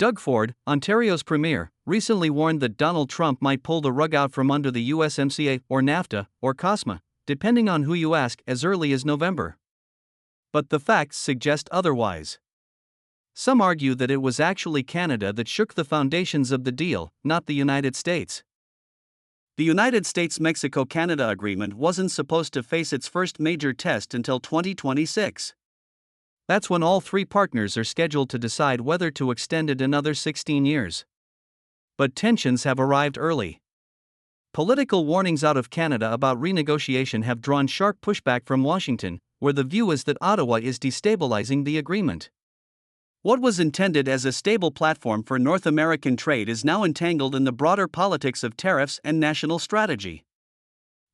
Doug Ford, Ontario's premier, recently warned that Donald Trump might pull the rug out from under the USMCA or NAFTA or COSMA, depending on who you ask, as early as November. But the facts suggest otherwise. Some argue that it was actually Canada that shook the foundations of the deal, not the United States. The United States-Mexico-Canada agreement wasn't supposed to face its first major test until 2026. That's when all three partners are scheduled to decide whether to extend it another 16 years. But tensions have arrived early. Political warnings out of Canada about renegotiation have drawn sharp pushback from Washington, where the view is that Ottawa is destabilizing the agreement. What was intended as a stable platform for North American trade is now entangled in the broader politics of tariffs and national strategy.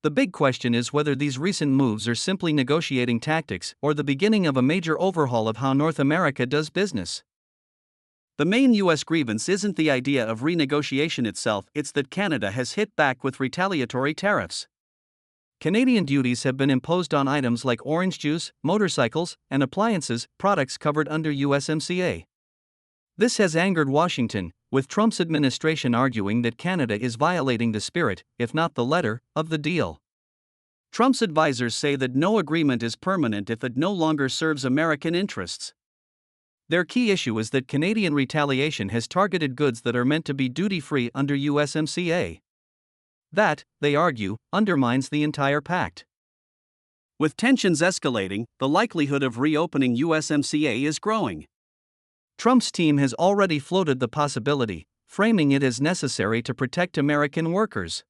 The big question is whether these recent moves are simply negotiating tactics or the beginning of a major overhaul of how North America does business. The main U.S. grievance isn't the idea of renegotiation itself, it's that Canada has hit back with retaliatory tariffs. Canadian duties have been imposed on items like orange juice, motorcycles, and appliances, products covered under USMCA. This has angered Washington, with Trump's administration arguing that Canada is violating the spirit, if not the letter, of the deal. Trump's advisors say that no agreement is permanent if it no longer serves American interests. Their key issue is that Canadian retaliation has targeted goods that are meant to be duty-free under USMCA. That, they argue, undermines the entire pact. With tensions escalating, the likelihood of reopening USMCA is growing. Trump's team has already floated the possibility, framing it as necessary to protect American workers.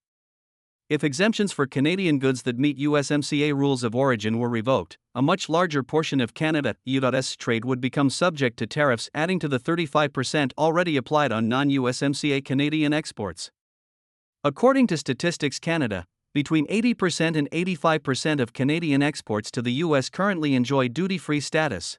If exemptions for Canadian goods that meet USMCA rules of origin were revoked, a much larger portion of Canada-US trade would become subject to tariffs, adding to the 35% already applied on non-USMCA Canadian exports. According to Statistics Canada, between 80% and 85% of Canadian exports to the US currently enjoy duty-free status.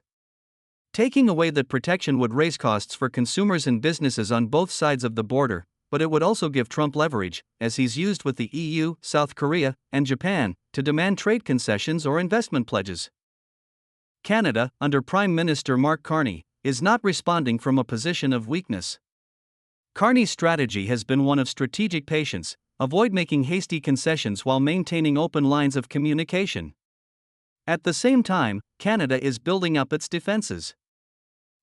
Taking away that protection would raise costs for consumers and businesses on both sides of the border, but it would also give Trump leverage, as he's used with the EU, South Korea, and Japan, to demand trade concessions or investment pledges. Canada, under Prime Minister Mark Carney, is not responding from a position of weakness. Carney's strategy has been one of strategic patience, avoid making hasty concessions while maintaining open lines of communication. At the same time, Canada is building up its defenses.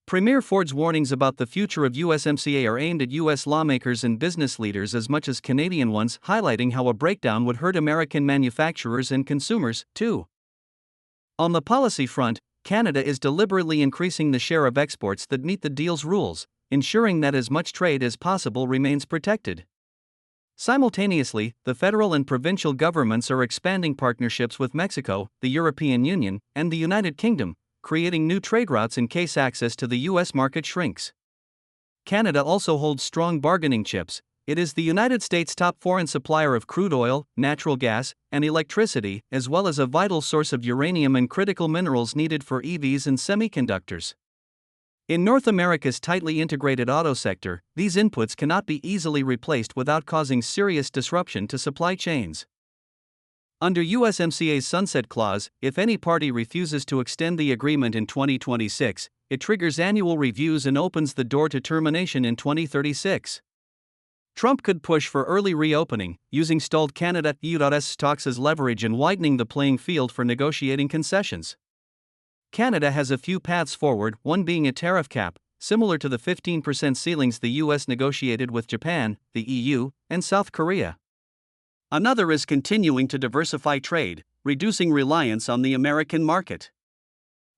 Premier Ford's warnings about the future of USMCA are aimed at U.S. lawmakers and business leaders as much as Canadian ones, highlighting how a breakdown would hurt American manufacturers and consumers, too. On the policy front, Canada is deliberately increasing the share of exports that meet the deal's rules, ensuring that as much trade as possible remains protected. Simultaneously, the federal and provincial governments are expanding partnerships with Mexico, the European Union, and the United Kingdom, creating new trade routes in case access to the U.S. market shrinks. Canada also holds strong bargaining chips. It is the United States' top foreign supplier of crude oil, natural gas, and electricity, as well as a vital source of uranium and critical minerals needed for EVs and semiconductors. In North America's tightly integrated auto sector, these inputs cannot be easily replaced without causing serious disruption to supply chains. Under USMCA's sunset clause, if any party refuses to extend the agreement in 2026, it triggers annual reviews and opens the door to termination in 2036. Trump could push for early reopening, using stalled Canada-US talks as leverage and widening the playing field for negotiating concessions. Canada has a few paths forward, one being a tariff cap, similar to the 15% ceilings the U.S. negotiated with Japan, the EU, and South Korea. Another is continuing to diversify trade, reducing reliance on the American market.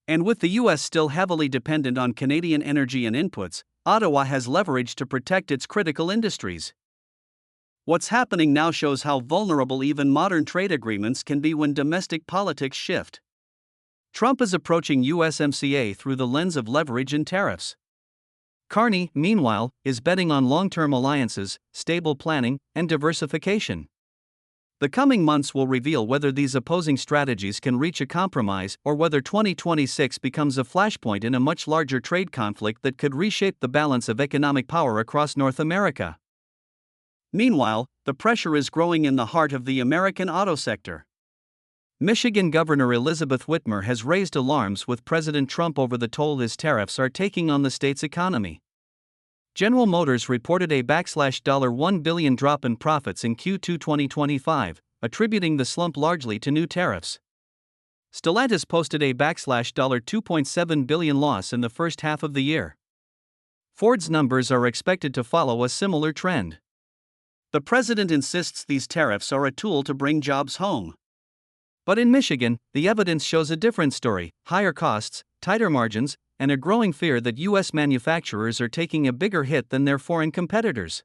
And with the U.S. still heavily dependent on Canadian energy and inputs, Ottawa has leverage to protect its critical industries. What's happening now shows how vulnerable even modern trade agreements can be when domestic politics shift. Trump is approaching USMCA through the lens of leverage and tariffs. Carney, meanwhile, is betting on long-term alliances, stable planning, and diversification. The coming months will reveal whether these opposing strategies can reach a compromise or whether 2026 becomes a flashpoint in a much larger trade conflict that could reshape the balance of economic power across North America. Meanwhile, the pressure is growing in the heart of the American auto sector. Michigan Governor Elizabeth Whitmer has raised alarms with President Trump over the toll his tariffs are taking on the state's economy. General Motors reported a $1 billion drop in profits in Q2 2025, attributing the slump largely to new tariffs. Stellantis posted a $2.7 billion loss in the first half of the year. Ford's numbers are expected to follow a similar trend. The president insists these tariffs are a tool to bring jobs home. But in Michigan, the evidence shows a different story: higher costs, tighter margins, and a growing fear that U.S. manufacturers are taking a bigger hit than their foreign competitors.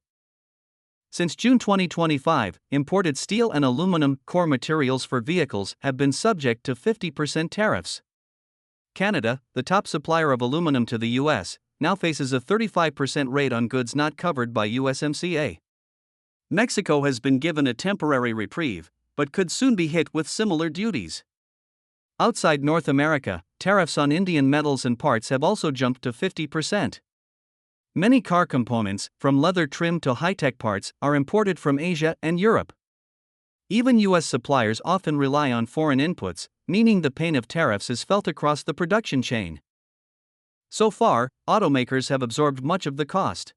Since June 2025, imported steel and aluminum core materials for vehicles have been subject to 50% tariffs. Canada, the top supplier of aluminum to the U.S., now faces a 35% rate on goods not covered by USMCA. Mexico has been given a temporary reprieve, but could soon be hit with similar duties. Outside North America, tariffs on Indian metals and parts have also jumped to 50%. Many car components, from leather trim to high-tech parts, are imported from Asia and Europe. Even U.S. suppliers often rely on foreign inputs, meaning the pain of tariffs is felt across the production chain. So far, automakers have absorbed much of the cost.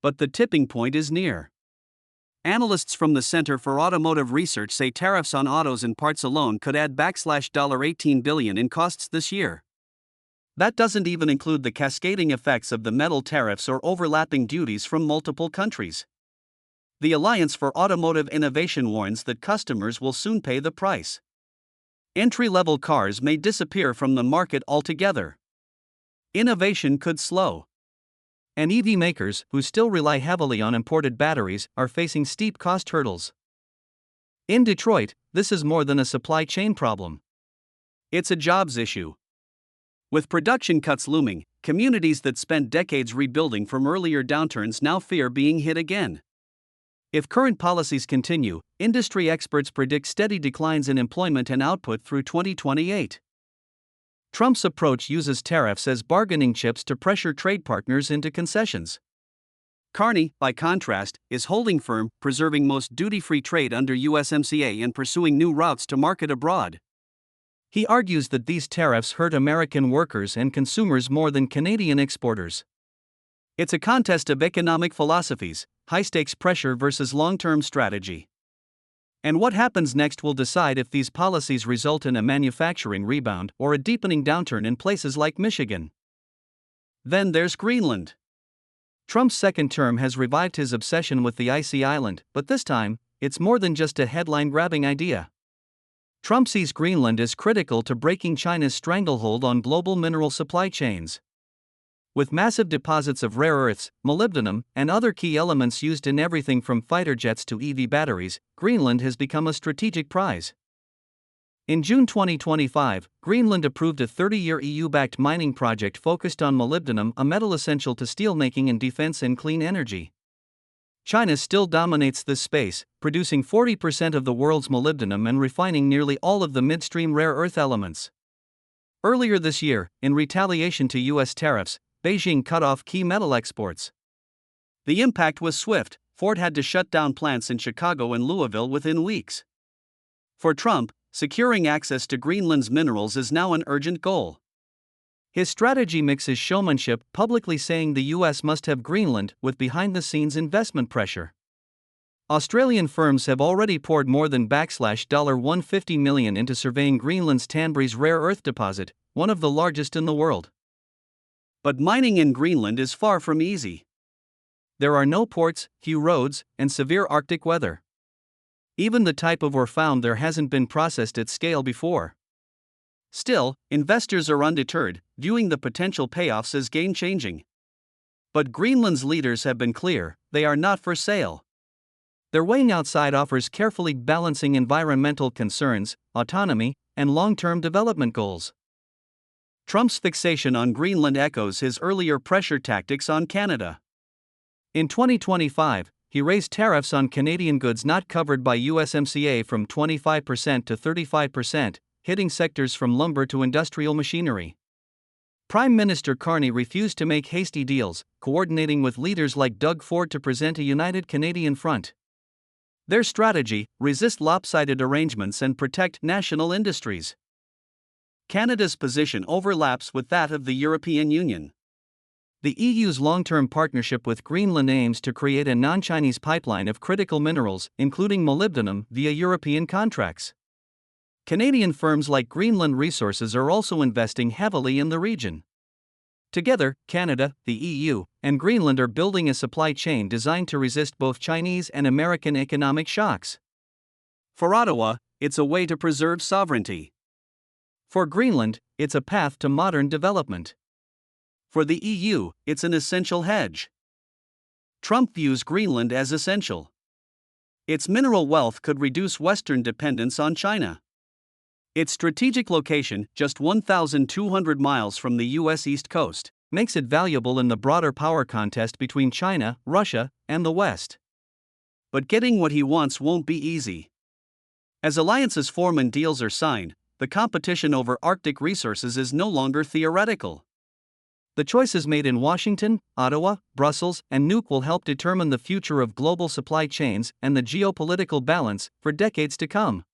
But the tipping point is near. Analysts from the Center for Automotive Research say tariffs on autos and parts alone could add $18 billion in costs this year. That doesn't even include the cascading effects of the metal tariffs or overlapping duties from multiple countries. The Alliance for Automotive Innovation warns that customers will soon pay the price. Entry-level cars may disappear from the market altogether. Innovation could slow. And EV makers, who still rely heavily on imported batteries, are facing steep cost hurdles. In Detroit, this is more than a supply chain problem. It's a jobs issue. With production cuts looming, communities that spent decades rebuilding from earlier downturns now fear being hit again. If current policies continue, industry experts predict steady declines in employment and output through 2028. Trump's approach uses tariffs as bargaining chips to pressure trade partners into concessions. Carney, by contrast, is holding firm, preserving most duty-free trade under USMCA and pursuing new routes to market abroad. He argues that these tariffs hurt American workers and consumers more than Canadian exporters. It's a contest of economic philosophies, high-stakes pressure versus long-term strategy. And what happens next will decide if these policies result in a manufacturing rebound or a deepening downturn in places like Michigan. Then there's Greenland. Trump's second term has revived his obsession with the icy island, but this time, it's more than just a headline-grabbing idea. Trump sees Greenland as critical to breaking China's stranglehold on global mineral supply chains. With massive deposits of rare earths, molybdenum, and other key elements used in everything from fighter jets to EV batteries, Greenland has become a strategic prize. In June 2025, Greenland approved a 30-year EU-backed mining project focused on molybdenum, a metal essential to steelmaking and defense and clean energy. China still dominates this space, producing 40% of the world's molybdenum and refining nearly all of the midstream rare earth elements. Earlier this year, in retaliation to U.S. tariffs, Beijing cut off key metal exports. The impact was swift. Ford had to shut down plants in Chicago and Louisville within weeks. For Trump, securing access to Greenland's minerals is now an urgent goal. His strategy mixes showmanship, publicly saying the U.S. must have Greenland, with behind-the-scenes investment pressure. Australian firms have already poured more than $150 million into surveying Greenland's Tanbreez rare earth deposit, one of the largest in the world. But mining in Greenland is far from easy. There are no ports, few roads, and severe Arctic weather. Even the type of ore found there hasn't been processed at scale before. Still, investors are undeterred, viewing the potential payoffs as game-changing. But Greenland's leaders have been clear: they are not for sale. They're weighing outside offers, carefully balancing environmental concerns, autonomy, and long-term development goals. Trump's fixation on Greenland echoes his earlier pressure tactics on Canada. In 2025, he raised tariffs on Canadian goods not covered by USMCA from 25% to 35%, hitting sectors from lumber to industrial machinery. Prime Minister Carney refused to make hasty deals, coordinating with leaders like Doug Ford to present a united Canadian front. Their strategy: resist lopsided arrangements and protect national industries. Canada's position overlaps with that of the European Union. The EU's long-term partnership with Greenland aims to create a non-Chinese pipeline of critical minerals, including molybdenum, via European contracts. Canadian firms like Greenland Resources are also investing heavily in the region. Together, Canada, the EU, and Greenland are building a supply chain designed to resist both Chinese and American economic shocks. For Ottawa, it's a way to preserve sovereignty. For Greenland, it's a path to modern development. For the EU, it's an essential hedge. Trump views Greenland as essential. Its mineral wealth could reduce Western dependence on China. Its strategic location, just 1,200 miles from the U.S. East Coast, makes it valuable in the broader power contest between China, Russia, and the West. But getting what he wants won't be easy. As alliances form and deals are signed, the competition over Arctic resources is no longer theoretical. The choices made in Washington, Ottawa, Brussels, and Nuuk will help determine the future of global supply chains and the geopolitical balance for decades to come.